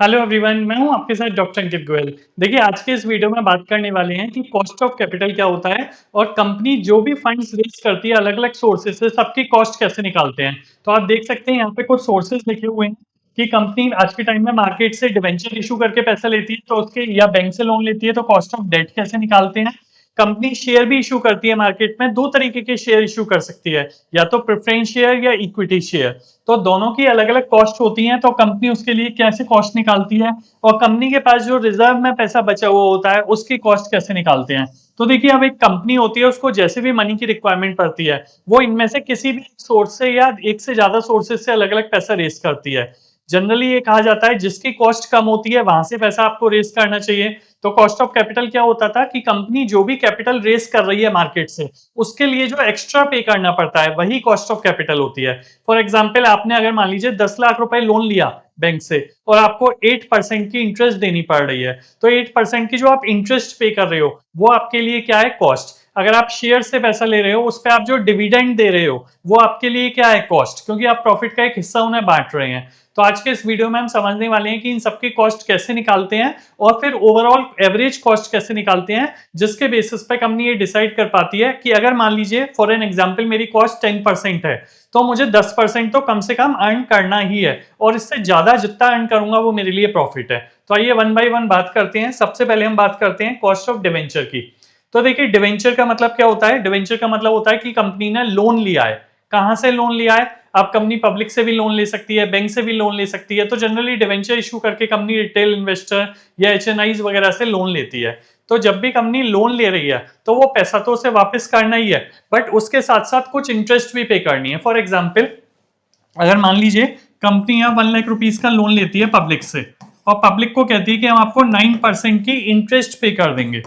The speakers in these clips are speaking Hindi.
हेलो एवरीवन, मैं हूं आपके साथ डॉक्टर अंकित गोयल। देखिए, आज के इस वीडियो में बात करने वाले हैं कि कॉस्ट ऑफ कैपिटल क्या होता है और कंपनी जो भी फंड्स रेज करती है अलग-अलग सोर्सेज से सबकी कॉस्ट कैसे निकालते हैं। तो आप देख सकते हैं यहाँ पे कुछ सोर्सेज लिखे हुए हैं कि कंपनी आज के टाइम में मार्केट से डिवेंचर इशू करके पैसा लेती है तो उसके या बैंक से लोन लेती है तो कॉस्ट ऑफ डेट कैसे निकालते हैं। कंपनी शेयर भी इशू करती है मार्केट में, दो तरीके के शेयर इशू कर सकती है, या तो प्रेफरेंस शेयर या इक्विटी शेयर। तो दोनों की अलग-अलग कॉस्ट होती हैं, तो कंपनी उसके लिए कैसे कॉस्ट निकालती है और कंपनी के पास जो रिजर्व में पैसा बचा हुआ होता है, उसकी कॉस्ट कैसे निकालते हैं। तो देखिए, अब एक कंपनी होती है, उसको जैसे भी मनी की रिक्वायरमेंट पड़ती है, वो इनमें से किसी भी सोर्स से या एक से ज्यादा सोर्सेज से अलग-अलग पैसा रेज करती है। जनरली ये कहा जाता है जिसकी कॉस्ट कम होती है वहां से पैसा आपको रेज करना चाहिए। तो कॉस्ट ऑफ कैपिटल क्या होता था कि कंपनी जो भी कैपिटल रेज कर रही है मार्केट से, उसके लिए जो एक्स्ट्रा पे करना पड़ता है वही कॉस्ट ऑफ कैपिटल होती है। फॉर एग्जाम्पल, आपने अगर मान लीजिए 10 लाख रुपए लोन लिया बैंक से और आपको 8% की इंटरेस्ट देनी पड़ रही है, तो 8% की जो आप इंटरेस्ट पे कर रहे हो वो आपके लिए क्या है, कॉस्ट। अगर आप शेयर से पैसा ले रहे हो, उस पर आप जो डिविडेंड दे रहे हो वो आपके लिए क्या है, कॉस्ट, क्योंकि आप प्रॉफिट का एक हिस्सा उन्हें बांट रहे हैं। तो आज के इस वीडियो में हम समझने वाले हैं कि इन सबकी कॉस्ट कैसे निकालते हैं और फिर ओवरऑल एवरेज कॉस्ट कैसे निकालते हैं, जिसके बेसिस पे कंपनी ये डिसाइड कर पाती है कि अगर मान लीजिए फॉर एन एग्जांपल मेरी कॉस्ट 10% है, तो मुझे 10% तो कम से कम अर्न करना ही है और इससे ज्यादा जितना अर्न करूंगा वो मेरे लिए प्रॉफिट है। तो आइए वन बाय वन बात करते हैं। सबसे पहले हम बात करते हैं कॉस्ट ऑफ डिवेंचर की। तो देखिए, डिवेंचर का मतलब क्या होता है। डिवेंचर का मतलब होता है कि कंपनी ने लोन लिया है। कहां से लोन लिया है? आप कंपनी पब्लिक से भी लोन ले सकती है, बैंक से भी लोन ले सकती है। तो जनरली डिवेंचर इशू करके कंपनी रिटेल इन्वेस्टर या एचएनआईज वगैरह से लोन लेती है। तो जब भी कंपनी लोन ले रही है तो वो पैसा तो उसे वापस करना ही है, बट उसके साथ साथ कुछ इंटरेस्ट भी पे करनी है। फॉर एग्जाम्पल, अगर मान लीजिए कंपनी यहाँ 1 लाख रुपीज का लोन लेती है पब्लिक से और पब्लिक को कहती है कि हम आपको 9% की इंटरेस्ट पे कर देंगे,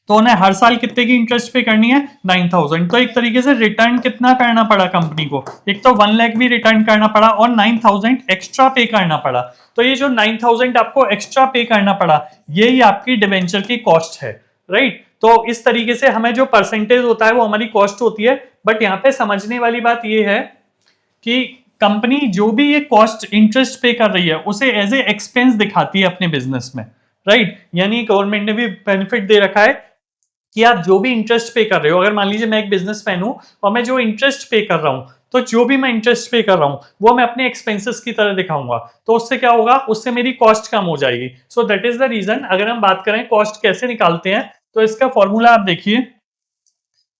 तो उन्हें हर साल कितने की इंटरेस्ट पे करनी है, 9,000। तो एक तरीके से रिटर्न कितना करना पड़ा कंपनी को, एक तो 1 लाख भी रिटर्न करना पड़ा और 9,000 एक्स्ट्रा पे करना पड़ा। तो ये जो 9,000 आपको एक्स्ट्रा पे करना पड़ा, यही आपकी डिवेंचर की कॉस्ट है, राइट। तो इस तरीके से हमें जो परसेंटेज होता है वो हमारी कॉस्ट होती है। बट यहाँ पे समझने वाली बात ये है कि कंपनी जो भी ये कॉस्ट इंटरेस्ट पे कर रही है उसे एज ए एक्सपेंस दिखाती है अपने बिजनेस में, राइट। यानी गवर्नमेंट ने भी बेनिफिट दे रखा है कि आप जो भी इंटरेस्ट पे कर रहे हो, अगर मान लीजिए मैं एक बिजनेसमैन हूं और मैं जो इंटरेस्ट पे कर रहा हूं, तो जो भी मैं इंटरेस्ट पे कर रहा हूं वो मैं अपने एक्सपेंसेस की तरह दिखाऊंगा। तो उससे क्या होगा, उससे मेरी कॉस्ट कम हो जाएगी। So that is the reason. अगर हम बात करें कॉस्ट कैसे निकालते हैं, तो इसका फॉर्मूला आप देखिए।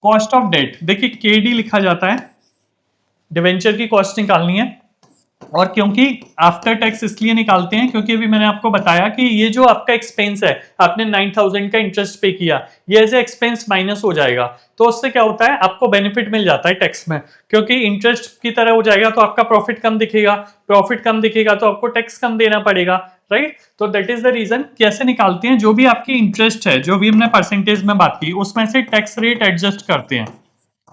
कॉस्ट ऑफ डेट, देखिए केडी लिखा जाता है। डिवेंचर की कॉस्ट निकालनी है, और क्योंकि आफ्टर टैक्स इसलिए निकालते हैं क्योंकि अभी मैंने आपको बताया कि ये जो आपका एक्सपेंस है, आपने 9,000 का इंटरेस्ट पे किया, ये एज ए एक्सपेंस माइनस हो जाएगा। तो उससे क्या होता है, आपको बेनिफिट मिल जाता है टैक्स में, क्योंकि इंटरेस्ट की तरह हो जाएगा तो आपका प्रॉफिट कम दिखेगा, प्रॉफिट कम दिखेगा तो आपको टैक्स कम देना पड़ेगा, राइट। तो दैट इज द रीजन। कैसे निकालते हैं, जो भी आपकी इंटरेस्ट है, जो भी हमने परसेंटेज में बात की, उसमें से टैक्स रेट एडजस्ट करते हैं,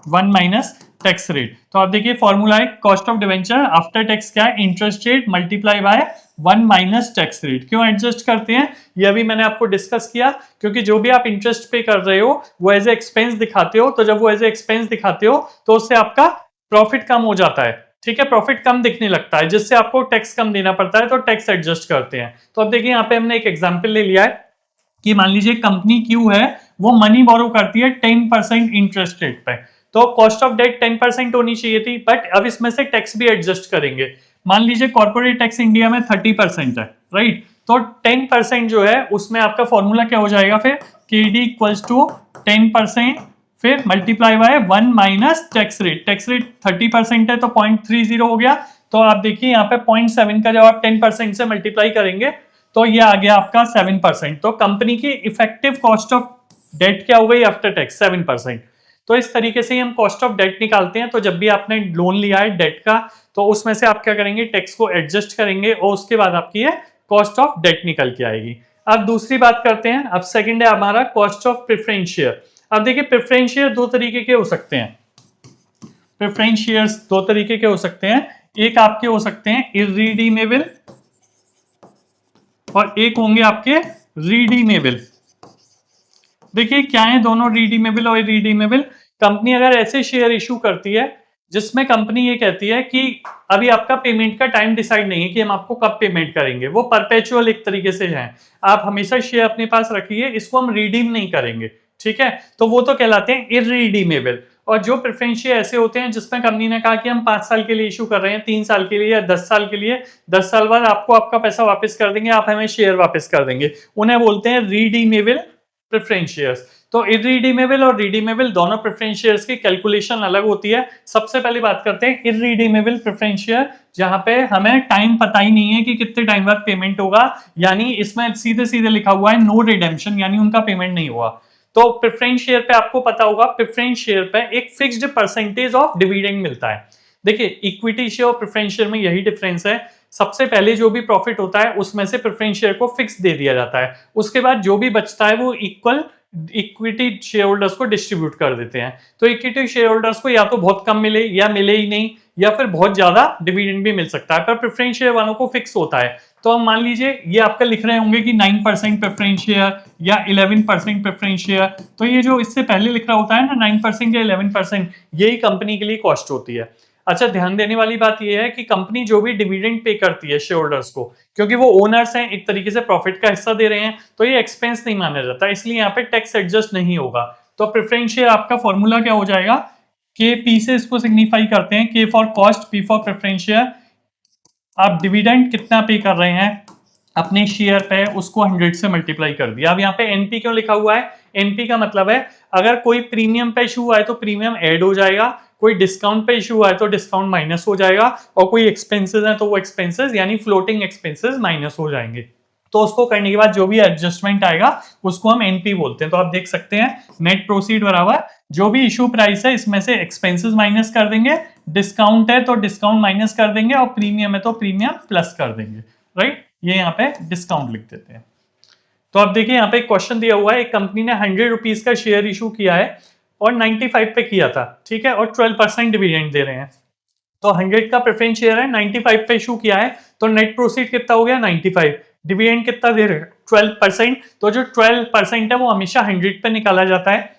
1 - टैक्स रेट। तो आप देखिए फॉर्मूला है cost of debenture after tax क्या है, interest rate multiply by 1 - tax rate. क्यों एडजस्ट करते हैं, ये अभी मैंने आपको डिस्कस किया। क्योंकि जो भी आप इंटरेस्ट पे कर रहे हो वो एज ए एक्सपेंस दिखाते हो, तो जब वो एज ए एक्सपेंस दिखाते हो तो उससे आपका प्रॉफिट कम हो जाता है, ठीक है। प्रॉफिट कम दिखने लगता है जिससे आपको टैक्स कम देना पड़ता है, तो टैक्स एडजस्ट करते हैं। तो अब देखिए, यहाँ पे हमने एक एग्जाम्पल ले लिया है कि मान लीजिए कंपनी क्यू है, वो मनी बोरो करती है 10% इंटरेस्ट रेट पे। तो कॉस्ट ऑफ डेट 10% होनी चाहिए थी, बट अब इसमें से टैक्स भी एडजस्ट करेंगे। मान लीजिए कॉर्पोरेट टैक्स इंडिया में 30% है, राइट। तो 10% जो है उसमें आपका फॉर्मूला क्या हो जाएगा फिर, के डी इक्वल्स टू 10%, फिर multiply by 1 - tax rate. Tax rate 30% है तो 0.30 हो गया। तो आप देखिए यहाँ पे 0.7 का जब आप 10% से मल्टीप्लाई करेंगे तो ये आ गया आपका 7%। तो कंपनी की इफेक्टिव कॉस्ट ऑफ डेट क्या हो गई आफ्टर टैक्स, 7%। तो इस तरीके से हम कॉस्ट ऑफ डेट निकालते हैं। तो जब भी आपने लोन लिया है डेट का, तो उसमें से आप क्या करेंगे, टैक्स को एडजस्ट करेंगे और उसके बाद आपकी ये कॉस्ट ऑफ डेट निकल के आएगी। अब दूसरी बात करते हैं। अब सेकंड है हमारा कॉस्ट ऑफ प्रेफरेंस शेयर। अब देखिए, प्रेफरेंस शेयर दो तरीके के हो सकते हैं। प्रेफरेंस शेयर्स दो तरीके के हो सकते हैं। एक आपके हो सकते हैं इररिडीमेबल और एक होंगे आपके रीडीमेबल। देखिए क्या है दोनों, रीडीमेबल और इरीडीमेबल। कंपनी अगर ऐसे शेयर इशू करती है जिसमें कंपनी ये कहती है कि अभी आपका पेमेंट का टाइम डिसाइड नहीं है कि हम आपको कब पेमेंट करेंगे, वो परपेचुअल एक तरीके से है, आप हमेशा शेयर अपने पास रखिए, इसको हम रिडीम नहीं करेंगे, ठीक है, तो वो तो कहलाते हैं इररिडीमेबल। और जो प्रेफरेंस शेयर ऐसे होते हैं जिसमें कंपनी ने कहा कि हम 5 साल के लिए इशू कर रहे हैं, 3 साल के लिए या 10 साल के लिए, 10 साल बाद आपको आपका पैसा वापस कर देंगे, आप हमें शेयर वापस कर देंगे, उन्हें बोलते हैं रिडीमेबल प्रेफरेंस शेयर्स। तो इररिडीमेबल और रिडीमेबल दोनों प्रेफरेंस शेयर्स की कैलकुलेशन अलग होती है। सबसे पहले बात करते हैं इररिडीमेबल प्रेफरेंस शेयर, जहां पे हमें टाइम पता ही नहीं है कि कितने टाइम बाद पेमेंट होगा, यानी इसमें सीधे सीधे लिखा हुआ है नो रिडेम्पशन, यानी उनका पेमेंट नहीं हुआ। तो प्रेफरेंस शेयर पे आपको पता होगा, प्रेफरेंस शेयर पे एक फिक्स्ड परसेंटेज ऑफ डिविडेंड मिलता है। देखिए इक्विटी शेयर और प्रेफरेंस शेयर में यही डिफरेंस है, सबसे पहले जो भी प्रॉफिट होता है उसमें से प्रेफरेंस शेयर को फिक्स दे दिया जाता है, उसके बाद जो भी बचता है वो इक्वल इक्विटी शेयर होल्डर्स को डिस्ट्रीब्यूट कर देते हैं। तो इक्विटी शेयर होल्डर्स को या तो बहुत कम मिले या मिले ही नहीं, या फिर बहुत ज्यादा डिविडेंड भी मिल सकता है, पर प्रेफरेंस शेयर वालों को फिक्स होता है। तो हम मान लीजिए ये आपका लिख रहे होंगे कि 9% प्रेफरेंस शेयर या 11% प्रेफरेंस शेयर, तो ये जो इससे पहले लिख रहा होता है ना 9% या 11%, यही कंपनी के लिए कॉस्ट होती है। अच्छा ध्यान देने वाली बात यह है कि कंपनी जो भी डिविडेंड पे करती है शेयर होल्डर्स को, क्योंकि वो ओनर्स हैं, एक तरीके से प्रॉफिट का हिस्सा दे रहे हैं, तो ये एक्सपेंस नहीं माना जाता, इसलिए यहाँ पे टैक्स एडजस्ट नहीं होगा। तो प्रेफरेंस शेयर आपका फॉर्मूला क्या हो जाएगा, के पी से इसको सिग्निफाई करते हैं, के for cost, P for preference share. आप डिविडेंड कितना पे कर रहे हैं अपने शेयर पे, उसको 100 से मल्टीप्लाई कर दिया। अब यहाँ पे एनपी क्यों लिखा हुआ है, एनपी का मतलब है अगर कोई प्रीमियम पे इशू हुआ है तो प्रीमियम ऐड हो जाएगा, कोई डिस्काउंट पे इशू हुआ है तो डिस्काउंट माइनस हो जाएगा, और कोई एक्सपेंसेस है तो वो एक्सपेंसेस यानी फ्लोटिंग एक्सपेंसेस माइनस हो जाएंगे। तो उसको करने के बाद जो भी एडजस्टमेंट आएगा उसको हम एनपी बोलते हैं। तो आप देख सकते हैं नेट प्रोसीड बराबर जो भी इशू प्राइस है इसमें से एक्सपेंसेस माइनस कर देंगे, डिस्काउंट है तो डिस्काउंट माइनस कर देंगे, और प्रीमियम है तो प्रीमियम प्लस कर देंगे, राइट। ये यहाँ पे डिस्काउंट लिख देते हैं। तो आप देखिए यहाँ पे एक क्वेश्चन दिया हुआ है, एक कंपनी ने 100 रुपीज का शेयर इशू किया है और 95 पे किया था, ठीक है, और 12% डिविडेंड दे रहे हैं। तो 100 का प्रेफरेंस शेयर है, 95 पे इशू किया है, तो नेट प्रोसीड कितना हो गया 95, डिविडेंड कितना दे रहे हैं 12%, तो जो 12% है वो हमेशा 100 पे निकाला जाता है,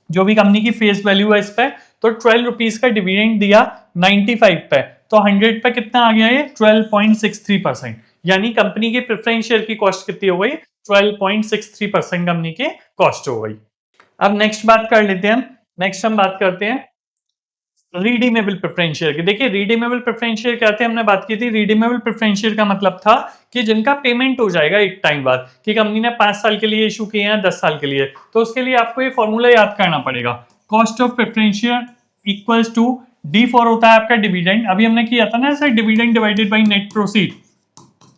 जो भी कंपनी की फेस वैल्यू है इस पे। तो 12 रुपीज का डिविडेंड दिया 95 पे, तो 100 पे कितना आ गया ये 12.63%, यानी कंपनी की प्रेफरेंस शेयर की कॉस्ट कितनी हो गई 12.63% कंपनी की कॉस्ट हो गई। अब नेक्स्ट बात कर लेते हैं हम, नेक्स्ट हम बात करते हैं रिडीमेबल प्रेफरेंस शेयर की। देखिए रिडीमेबल प्रेफरेंस शेयर क्या थे, हमने बात की थी, रिडीमेबल प्रेफरेंस शेयर का मतलब था कि जिनका पेमेंट हो जाएगा एक टाइम बाद, कि कंपनी ने 5 साल के लिए इशू किए हैं 10 साल के लिए, तो उसके लिए आपको ये फॉर्मूला याद करना पड़ेगा, cost of preference share equals to D for होता है आपका डिविडेंड, अभी हमने किया था ना sir, dividend divided by net proceed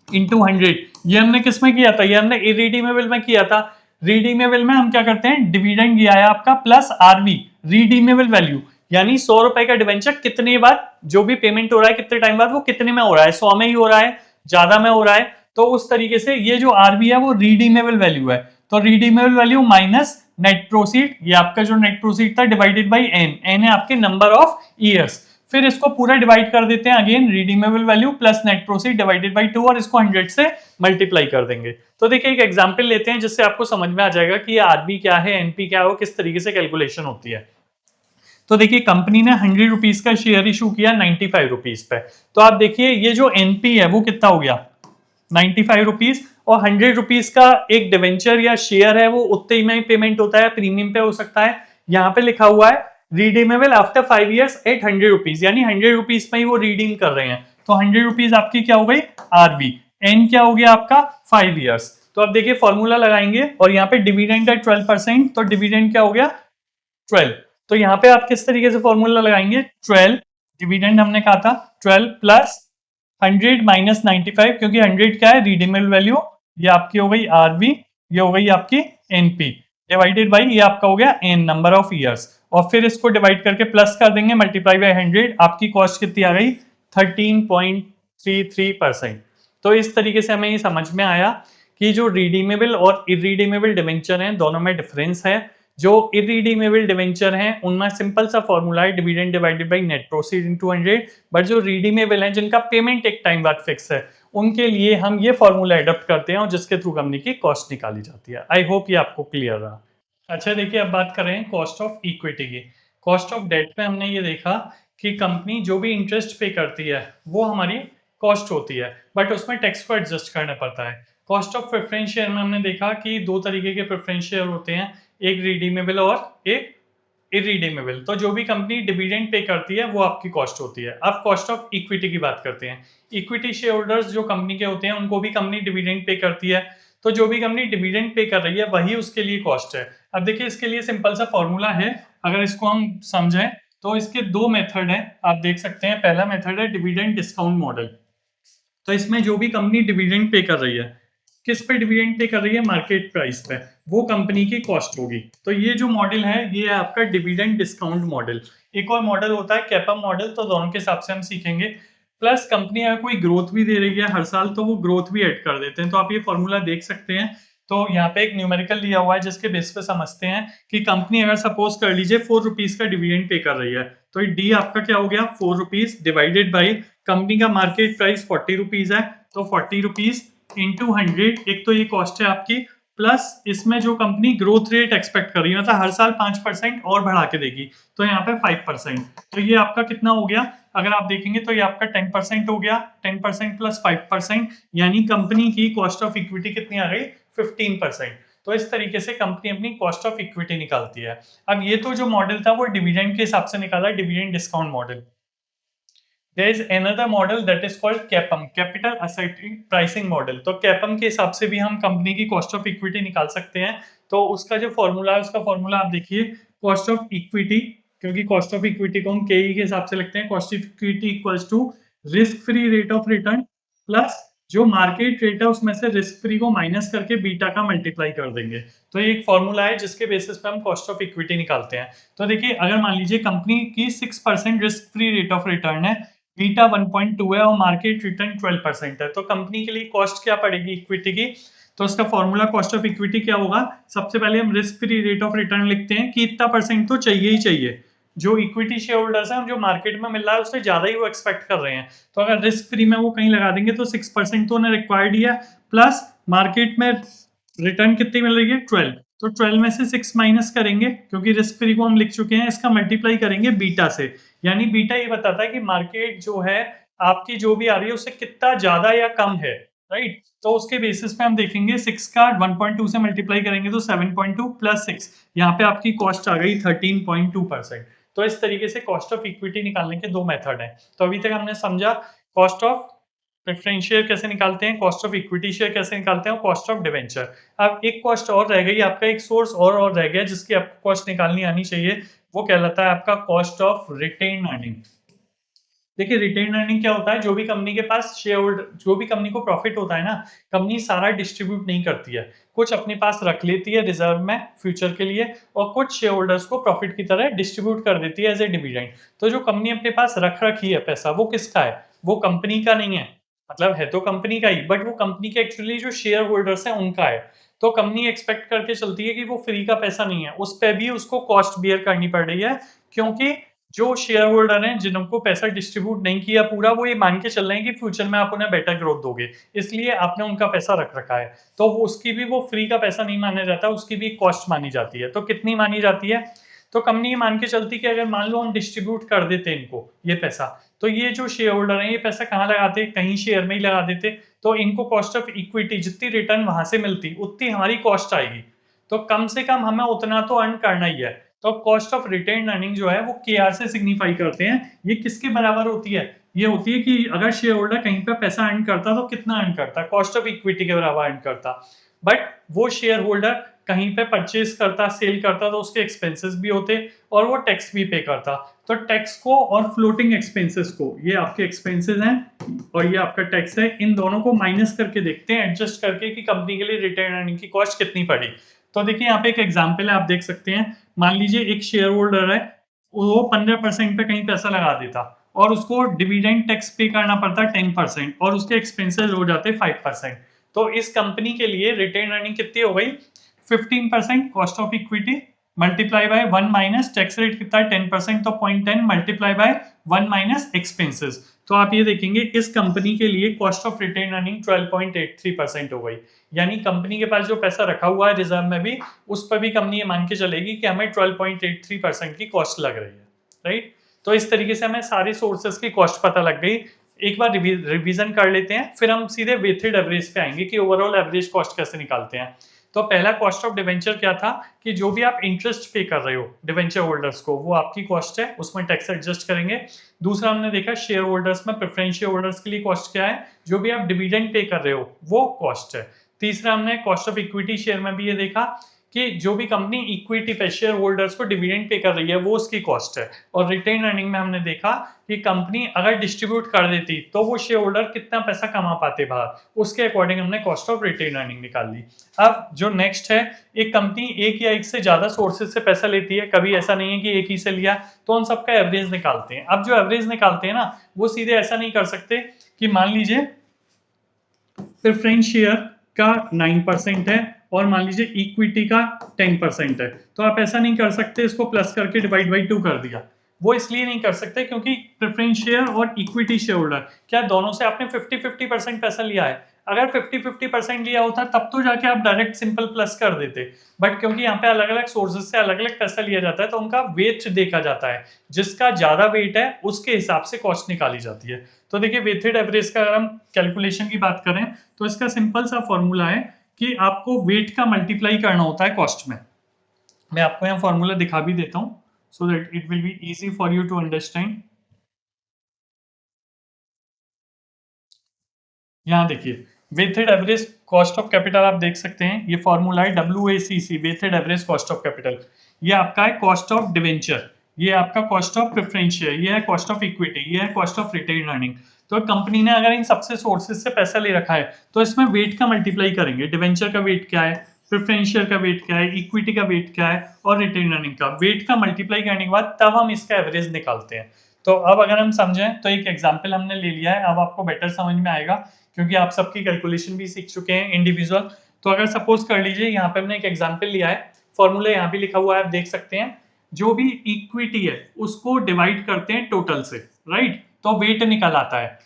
into 100, ये हमने किस में किया था, ये हमने इरिडीमेबल में किया था। रिडीमेबल में हम क्या करते हैं, डिविडेंड दिया है आपका प्लस आरवी, रिडीमेबल वैल्यू, यानी 100 रुपए का डिवेंचर कितने बाद जो भी पेमेंट हो रहा है कितने टाइम बाद वो कितने में हो रहा है, 100 में ही हो रहा है, ज्यादा में हो रहा है, तो उस तरीके से ये जो आरबी है वो रिडीमेबल वैल्यू है। तो redeemable value minus net proceed, ये आपका जो नेट प्रोसीड था डिवाइडेड बाई एन, एन है आपके नंबर ऑफ ईयर्स, फिर इसको पूरा डिवाइड कर देते हैं again, redeemable value plus net proceed divided by 2, और इसको 100 से मल्टीप्लाई कर देंगे। तो देखिए एक एग्जांपल लेते हैं जिससे आपको समझ में आ जाएगा कि ये आरबी क्या है, एनपी क्या है, किस तरीके से कैलकुलेशन होती है। तो देखिए कंपनी ने 100 रुपीज का शेयर इशू किया 95 रुपीज पे, तो आप देखिए ये जो एनपी है वो कितना हो गया 95 रुपीज, और 100 रुपीज का एक डिवेंचर या शेयर है वो उतने ही में पेमेंट होता है, प्रीमियम पे हो सकता है। यहाँ पे लिखा हुआ है redeemable after 5 years at 100 rupees, यानी 100 रुपीज में ही वो रिडीम कर रहे हैं, तो 100 रुपीज आपकी क्या हो गई आरबी, एन क्या हो गया आपका 5 इयर्स। तो अब देखिए फॉर्मूला लगाएंगे, और यहाँ पे डिविडेंड है 12%, तो डिविडेंड क्या हो गया 12, तो यहाँ पे आप किस तरीके से फॉर्मूला लगाएंगे 12, डिविडेंड हमने कहा था 12 प्लस 100 माइनस 95, क्योंकि 100 क्या है रिडीमेबल वैल्यू, ये आपकी हो गई आरबी, ये हो गई आपकी एनपी, डिवाइडेड बाई ये आपका हो गया एन नंबर ऑफ ईयर्स, और फिर इसको डिवाइड करके प्लस कर देंगे मल्टीप्लाई बाई 100, आपकी कॉस्ट कितनी आ गई 13.33%। तो इस तरीके से हमें ये समझ में आया कि जो रिडीमेबल और इरिडीमेबल डिवेंचर हैं दोनों में डिफरेंस है। जो इरिडीमेबल डिवेंचर हैं उनमें सिंपल सा फॉर्मूला है dividend divided by net proceed into 100, but जो रिडीमेबल हैं जिनका पेमेंट एक टाइम बाद फिक्स है उनके लिए हम ये फॉर्मूला एडॉप्ट करते हैं और जिसके थ्रू कंपनी की कॉस्ट निकाली जाती है। आई होप ये आपको क्लियर रहा। अच्छा देखिए अब बात कर रहे हैं कॉस्ट ऑफ इक्विटी की। कॉस्ट ऑफ डेट पे हमने ये देखा कि कंपनी जो भी इंटरेस्ट पे करती है वो हमारी कॉस्ट होती है, बट उसमें टैक्स को एडजस्ट करना पड़ता है। कॉस्ट ऑफ प्रेफरेंस शेयर में हमने देखा कि दो तरीके के प्रेफरेंस शेयर होते हैं, एक रिडीमेबल और एक इरिडीमेबल। तो जो भी कंपनी डिविडेंड पे करती है वो आपकी कॉस्ट होती है। अब कॉस्ट ऑफ इक्विटी की बात करते हैं। इक्विटी शेयर होल्डर्स जो कंपनी के होते हैं उनको भी कंपनी डिविडेंड पे करती है, तो जो भी कंपनी डिविडेंड पे कर रही है वही उसके लिए कॉस्ट है। अब देखिए इसके लिए सिंपल सा फॉर्मूला है, अगर इसको हम समझें तो इसके दो मेथड हैं, आप देख सकते हैं। पहला मेथड है डिविडेंड डिस्काउंट मॉडल। तो इसमें जो भी कंपनी डिविडेंड पे कर रही है, किस पे डिविडेंड पे कर रही है, मार्केट प्राइस पे, वो कंपनी की कॉस्ट होगी। तो ये जो मॉडल है ये है आपका डिविडेंड डिस्काउंट मॉडल। एक और मॉडल होता है कैपम मॉडल, तो दोनों के हिसाब से हम सीखेंगे। प्लस कंपनी अगर कोई ग्रोथ भी दे रही है हर साल तो वो ग्रोथ भी ऐड कर देते हैं। तो आप ये फॉर्मूला देख सकते हैं। तो यहाँ पे एक न्यूमेरिकल लिया हुआ है जिसके बेस पे समझते हैं कि कंपनी अगर सपोज कर लीजिए 4 रुपीज का डिविडेंड पे कर रही है, तो डी आपका क्या हो गया, 4 रुपीज डिवाइडेड बाई कंपनी का मार्केट प्राइस 40 रुपीज है, तो 40 रुपीज इंटू 100। एक तो ये कॉस्ट है आपकी, प्लस इसमें जो कंपनी ग्रोथ रेट एक्सपेक्ट कर रही है, मतलब हर साल 5% और बढ़ा के देगी, तो यहाँ पे 5%। तो ये आपका कितना हो गया, अगर आप देखेंगे तो ये आपका 10% हो गया। 10% प्लस 5%, यानी कंपनी की कॉस्ट ऑफ इक्विटी कितनी आ गई, 15%। तो इस तरीके से कंपनी अपनी कॉस्ट ऑफ इक्विटी निकालती है। अब ये तो जो मॉडल था वो डिविडेंड के हिसाब से निकाला, dividend discount model. There is another model that is called CAPM, Capital Asset Pricing Model। तो CAPM के हिसाब से भी हम कंपनी की कॉस्ट ऑफ इक्विटी निकाल सकते हैं। तो उसका जो फॉर्मूला है, उसका फॉर्मूला आप देखिए, कॉस्ट ऑफ इक्विटी, क्योंकि कॉस्ट ऑफ इक्विटी को हम केई के हिसाब से लिखते हैं। Cost of equity equals to risk free rate of return plus जो मार्केट रेट है उसमें से रिस्क फ्री को माइनस करके बीटा का मल्टीप्लाई कर देंगे। तो ये एक फॉर्मूला है जिसके बेसिस पे हम कॉस्ट ऑफ इक्विटी निकालते हैं। तो देखिए अगर मान लीजिए कंपनी की 6% risk free rate of return है, बीटा 1.2 है और मार्केट रिटर्न 12% है, तो कंपनी के लिए कॉस्ट क्या पड़ेगी इक्विटी की। तो इसका फॉर्मूला कॉस्ट ऑफ इक्विटी क्या होगा, सबसे पहले हम risk free rate of return लिखते हैं कि इतना परसेंट तो चाहिए ही चाहिए। जो इक्विटी शेयर होल्डर्स हैं, जो मार्केट में मिल रहा है उससे ज्यादा ही वो एक्सपेक्ट कर रहे हैं, तो अगर रिस्क फ्री में वो कहीं लगा देंगे तो 6% तो उन्हें रिक्वायर्ड ही है, प्लस मार्केट में रिटर्न कितनी मिल रही है, 12। तो 12 में से 6 माइनस करेंगे, क्योंकि रिस्क फ्री को हम लिख चुके हैं, इसका मल्टीप्लाई करेंगे बीटा से। यानी बीटा ये बताता है कि मार्केट जो है आपकी जो भी आ रही है उससे कितना ज्यादा या कम है, राइट। तो उसके बेसिस पे हम देखेंगे 6 का 1.2 से मल्टीप्लाई करेंगे तो 7.2 प्लस 6, यहाँ पे आपकी कॉस्ट आ गई 13.2%। तो इस तरीके से कॉस्ट ऑफ इक्विटी निकालने के दो मेथड हैं। तो अभी तक हमने समझा कॉस्ट ऑफ प्रेफरेंस शेयर कैसे निकालते हैं, कॉस्ट ऑफ इक्विटी शेयर कैसे निकालते हैं, और कॉस्ट ऑफ डिवेंचर। अब एक कॉस्ट और रह गई आपका, एक सोर्स और रह गया जिसकी आपको कॉस्ट निकालनी आनी चाहिए, वो कहलाता है आपका कॉस्ट ऑफ रिटेन अर्निंग। देखिए रिटेन अर्निंग क्या होता है, जो भी कंपनी के पास शेयर होल्डर, जो भी कंपनी को प्रॉफिट होता है ना, कंपनी सारा डिस्ट्रीब्यूट नहीं करती है, कुछ अपने पास रख लेती है रिजर्व में फ्यूचर के लिए, और कुछ शेयर होल्डर्स को प्रॉफिट की तरह डिस्ट्रीब्यूट कर देती है एज ए डिविडेंड। तो जो कंपनी अपने पास रख रखी है पैसा, वो किसका है, वो कंपनी का नहीं है, मतलब है तो कंपनी का ही, बट वो कंपनी के एक्चुअली जो शेयर होल्डर्स हैं उनका है। तो कंपनी एक्सपेक्ट करके चलती है कि वो फ्री का पैसा नहीं है, उस पर भी उसको कॉस्ट बियर करनी पड़ रही है, क्योंकि जो शेयर होल्डर हैं जिनको पैसा डिस्ट्रीब्यूट नहीं किया पूरा, वो ये मान के चल रहे हैं कि फ्यूचर में आप उन्हें बेटर ग्रोथ दोगे, इसलिए आपने उनका पैसा रख रखा है। तो उसकी भी वो फ्री का पैसा नहीं माना जाता, उसकी भी कॉस्ट मानी जाती है। तो कितनी मानी जाती है, तो कंपनी ये मान के चलती कि अगर मान लो हम डिस्ट्रीब्यूट कर देते इनको ये पैसा, तो ये जो शेयर होल्डर हैं ये पैसा कहाँ लगाते, कहीं शेयर में ही लगा देते, तो इनको कॉस्ट ऑफ इक्विटी जितनी रिटर्न वहां से मिलती उतनी हमारी कॉस्ट आएगी। तो कम से कम हमें उतना तो अर्न करना ही है। तो कॉस्ट ऑफ रिटेन अर्निंग जो है वो केआर से सिग्निफाई करते हैं। ये किसके बराबर होती है, ये होती है कि अगर शेयर होल्डर कहीं पर पैसा अर्न करता तो कितना अर्न करता, कॉस्ट ऑफ इक्विटी के बराबर अर्न करता। बट वो शेयर होल्डर कहीं पे परचेज करता, सेल करता, तो उसके एक्सपेंसेस भी होते और वो टैक्स भी पे करता। तो टैक्स को और फ्लोटिंग एक्सपेंसेस को, ये आपके एक्सपेंसेस हैं और ये आपका टैक्स है, इन दोनों को माइनस करके देखते हैं एडजस्ट करके कि कंपनी के लिए रिटेन अर्निंग की कॉस्ट कितनी पड़ी। तो देखिए यहाँ पे एक एग्जांपल है, आप देख सकते हैं। मान लीजिए एक शेयर होल्डर है, वो 15% पे कहीं पैसा लगा देता और उसको डिविडेंड टैक्स पे करना पड़ता 10% और उसके एक्सपेंसेस हो जाते 5%। तो इस कंपनी के लिए रिटेन अर्निंग कितनी हो गई, 15% cost of equity multiply by 1 minus tax rate कितना है 10%, तो 0.10 मल्टीप्लाई बाय 1 माइनस एक्सपेंसेस। तो आप ये देखेंगे इस कंपनी के लिए कॉस्ट ऑफ रिटेन अर्निंग 12.83% हो गई। यानी कंपनी के पास जो पैसा रखा हुआ है रिजर्व में भी, उस पर भी कंपनी ये मान के चलेगी कि हमें 12.83% की कॉस्ट लग रही है, राइट। तो इस तरीके से हमें सारे सोर्सेस की कॉस्ट पता लग गई। एक बार रिवीजन कर लेते हैं, फिर हम सीधे वेटेड एवरेज पे आएंगे कि ओवरऑल एवरेज कॉस्ट कैसे निकालते हैं। तो पहला कॉस्ट ऑफ डिवेंचर क्या था कि जो भी आप इंटरेस्ट पे कर रहे हो डिवेंचर होल्डर्स को, वो आपकी कॉस्ट है, उसमें टैक्स एडजस्ट करेंगे। दूसरा हमने देखा शेयर होल्डर्स में, प्रेफरेंस शेयर होल्डर्स के लिए कॉस्ट क्या है, जो भी आप डिविडेंड पे कर रहे हो वो कॉस्ट है। तीसरा हमने कॉस्ट ऑफ इक्विटी शेयर में भी ये देखा कि जो भी कंपनी इक्विटी पे शेयर होल्डर्स को डिविडेंड पे कर रही है वो उसकी कॉस्ट है। और रिटेन अर्निंग में हमने देखा कि कंपनी अगर डिस्ट्रीब्यूट कर देती तो वो शेयर होल्डर कितना पैसा कमा पाते बाहर, उसके अकॉर्डिंग हमने कॉस्ट ऑफ रिटेन अर्निंग निकाल ली। अब जो नेक्स्ट है, एक कंपनी एक या एक से ज्यादा सोर्सेज से पैसा लेती है, कभी ऐसा नहीं है कि एक ही से लिया, तो उन सबका एवरेज निकालते हैं। अब जो एवरेज निकालते हैं ना, वो सीधे ऐसा नहीं कर सकते कि मान लीजिए प्रेफरेंस शेयर का 9% है और मान लीजिए इक्विटी का 10% है, तो आप ऐसा नहीं कर सकते इसको प्लस करके डिवाइड बाई 2 कर दिया। वो इसलिए नहीं कर सकते क्योंकि प्रेफरेंस शेयर और इक्विटी शेयर होल्डर क्या दोनों से आपने 50-50% पैसा लिया है। अगर 50-50% लिया होता तब तो जाके आप डायरेक्ट सिंपल प्लस कर देते, बट क्योंकि यहाँ पे अलग अलग सोर्सेज से अलग अलग पैसा लिया जाता है तो उनका वेट देखा जाता है, जिसका ज्यादा वेट है उसके हिसाब से कॉस्ट निकाली जाती है। तो देखिए वेटेड एवरेज का अगर हम कैलकुलेशन की बात करें तो इसका सिंपल सा फॉर्मूला है कि आपको वेट का मल्टीप्लाई करना होता है कॉस्ट में। मैं आपको यहाँ फॉर्मूला दिखा भी देता हूँ so that it will be easy for you to understand. यहाँ देखिए weighted average cost of capital आप देख सकते हैं, ये फॉर्मूला है WACC, weighted average cost of capital. ये आपका है कॉस्ट ऑफ डिवेंचर, ये आपका कॉस्ट ऑफ प्रेफरेंस शेयर, ये है कॉस्ट ऑफ इक्विटी, ये है कॉस्ट ऑफ रिटेन अर्निंग। तो कंपनी ने अगर इन सबसे सोर्सेज से पैसा ले रखा है तो इसमें वेट का मल्टीप्लाई करेंगे, डिवेंचर का वेट क्या है, प्रेफरेंस शेयर का वेट क्या है, इक्विटी का वेट क्या है और रिटेन अर्निंग का वेट का मल्टीप्लाई करने के बाद तब हम इसका एवरेज निकालते हैं। तो अब अगर हम समझें तो एक एग्जाम्पल हमने ले लिया है, अब आपको बेटर समझ में आएगा क्योंकि आप सबकी कैलकुलेशन भी सीख चुके हैं इंडिविजुअल। तो अगर सपोज कर लीजिए यहाँ पे हमने एक एग्जाम्पल लिया है, फॉर्मूला यहाँ भी लिखा हुआ है आप देख सकते हैं, जो भी इक्विटी है उसको डिवाइड करते हैं टोटल से, राइट, तो वेट निकल आता है।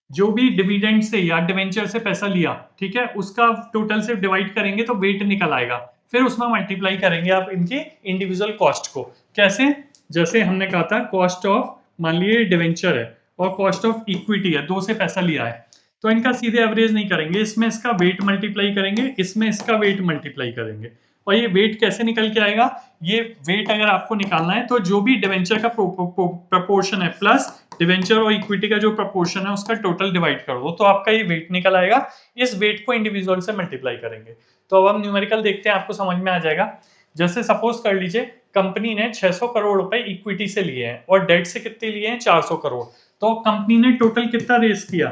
जो भी डिविडेंड से या डिवेंचर से पैसा लिया, ठीक है, उसका टोटल से डिवाइड करेंगे तो वेट निकल आएगा, फिर उसमें मल्टीप्लाई करेंगे आप इनकी इंडिविजुअल कॉस्ट को। कैसे, जैसे हमने कहा था कॉस्ट ऑफ, मान लीजिए डिवेंचर है और कॉस्ट ऑफ इक्विटी है, दो से पैसा लिया है, तो इनका सीधे एवरेज नहीं करेंगे, इसमें इसका वेट मल्टीप्लाई करेंगे, इसमें इसका वेट मल्टीप्लाई करेंगे। और ये वेट कैसे निकल के आएगा, ये वेट अगर आपको निकालना है तो जो भी डिवेंचर का प्रपोर्शन है प्लस डिवेंचर और इक्विटी का जो प्रपोर्शन है उसका टोटल डिवाइड कर दो तो आपका ये वेट निकल आएगा। इस वेट को इंडिविजुअल से मल्टीप्लाई करेंगे। तो अब हम न्यूमेरिकल देखते हैं, आपको समझ में आ जाएगा। जैसे सपोज कर लीजिए कंपनी ने 600 करोड़ रुपए इक्विटी से लिए हैं और डेट से कितने लिए हैं, 400 करोड़। तो कंपनी ने टोटल कितना रेस किया,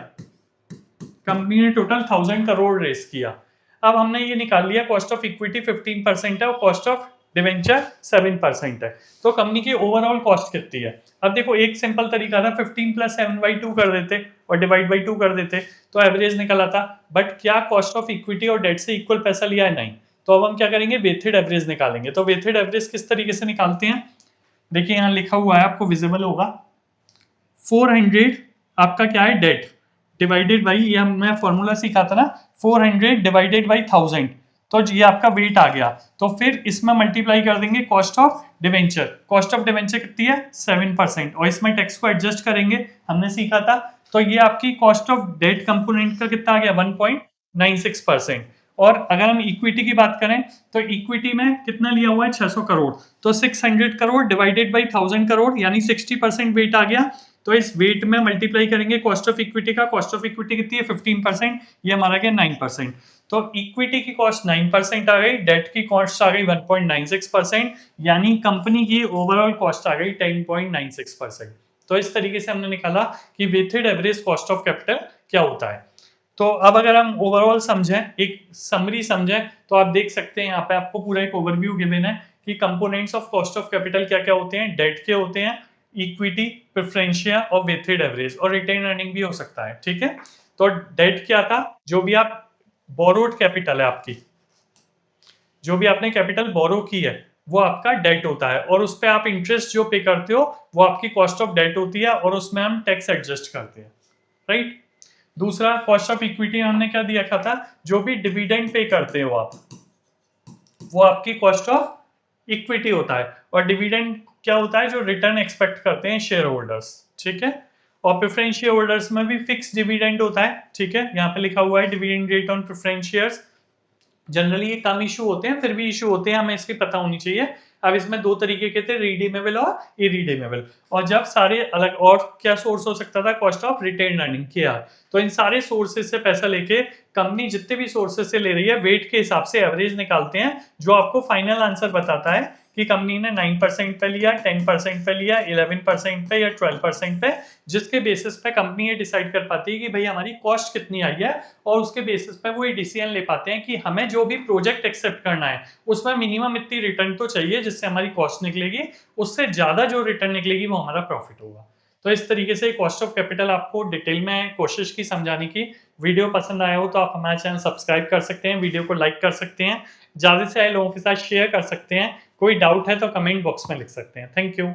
कंपनी ने टोटल 1000 करोड़ रेस किया। अब हमने ये निकाल लिया कॉस्ट ऑफ इक्विटी 15% है और कॉस्ट ऑफ डिवेंचर 7% है, तो कंपनी की ओवरऑल कॉस्ट कितनी है। अब देखो एक सिंपल तरीका था 15 प्लस 7/2 कर देते और डिवाइड बाई 2 कर देते तो एवरेज निकल आता, बट क्या कॉस्ट ऑफ इक्विटी और डेट से इक्वल पैसा लिया है, नहीं। तो अब हम क्या करेंगे, वेटेड एवरेज निकालेंगे। तो वेटेड एवरेज किस तरीके से निकालते हैं, देखिए यहाँ लिखा हुआ है आपको विजिबल होगा, 400 आपका क्या है डेट डिवाइडेड बाई, ये हमने फॉर्मूला सीखा था ना, 400 डिवाइडेड बाई 1000, तो ये आपका वेट आ गया। तो फिर इसमें मल्टीप्लाई कर देंगे cost of debenture, cost of debenture कितनी है 7% और इसमें टैक्स को एडजस्ट करेंगे, हमने सीखा था। तो ये आपकी कॉस्ट ऑफ डेट कंपोनेंट का कितना आ गया 1.96%। और अगर हम इक्विटी की बात करें तो इक्विटी में कितना लिया हुआ है 600 करोड़, तो 600 करोड़ डिवाइडेड बाई 1000 करोड़ यानी 60% वेट आ गया। तो इस वेट में मल्टीप्लाई करेंगे कॉस्ट ऑफ इक्विटी का, कॉस्ट ऑफ इक्विटी कितनी है 15%, ये हमारा गया 9%। तो इक्विटी की कॉस्ट 9% आ गई, डेट की कॉस्ट आ गई 1.96%, यानी कंपनी की ओवरऑल कॉस्ट आ गई 10.96%। तो इस तरीके से हमने निकाला कि weighted average cost of capital क्या होता है। तो अब अगर हम ओवरऑल समझें, एक समरी समझें, तो आप देख सकते हैं यहाँ पे आपको पूरा एक ओवरव्यू गिवन है कि components of cost of capital क्या क्या होते हैं, डेट के होते हैं, इक्विटी, प्रेफरेंशिया और वेटेड एवरेज, और रिटेन अर्निंग भी हो सकता है, ठीक है। तो डेट क्या था, जो भी आप बोरोड कैपिटल है आपकी, जो भी आपने कैपिटल बोरो की है वो आपका डेट होता है, और उस पर आप इंटरेस्ट जो पे करते हो वो आपकी कॉस्ट ऑफ डेट होती है, और उसमें हम टैक्स एडजस्ट करते हैं, राइट। दूसरा कॉस्ट ऑफ इक्विटी हमने क्या दिया था, जो भी डिविडेंड पे करते हो आप वो आपकी कॉस्ट ऑफ इक्विटी होता है। और डिविडेंड क्या होता है जो रिटर्न एक्सपेक्ट करते हैं शेयर होल्डर्स, ठीक है। और प्रेफरेंस शेयर होल्डर्स में भी फिक्स डिविडेंड होता है, ठीक है। यहाँ पे लिखा हुआ है dividend rate on preference shares. Generally ये कम इशू होते हैं, फिर भी इशू होते हैं, हमें इसकी पता होनी चाहिए। अब इसमें दो तरीके के थे, रिडीमेबल और इरीडीमेबल। और जब सारे अलग, और क्या सोर्स हो सकता था, कॉस्ट ऑफ रिटेन अर्निंग किया। तो इन सारे सोर्सेज से पैसा लेके कंपनी जितने भी सोर्सेज से ले रही है, वेट के हिसाब से एवरेज निकालते हैं, जो आपको फाइनल आंसर बताता है कि कंपनी ने 9% पे लिया, 10% पे लिया, 11% पे या 12% पे। जिसके बेसिस पे कंपनी ये डिसाइड कर पाती है कि भाई हमारी कॉस्ट कितनी आई है, और उसके बेसिस पे वो ये डिसीजन ले पाते हैं कि हमें जो भी प्रोजेक्ट एक्सेप्ट करना है उसमें मिनिमम इतनी रिटर्न तो चाहिए जिससे हमारी कॉस्ट निकलेगी, उससे ज्यादा जो रिटर्न निकलेगी वो हमारा प्रॉफिट होगा। तो इस तरीके से कॉस्ट ऑफ कैपिटल आपको डिटेल में कोशिश की समझाने की। वीडियो पसंद आया हो तो आप हमारा चैनल सब्सक्राइब कर सकते हैं, वीडियो को लाइक कर सकते हैं, ज्यादा से ज्यादा लोगों के साथ शेयर कर सकते हैं। कोई डाउट है तो कमेंट बॉक्स में लिख सकते हैं। Thank you.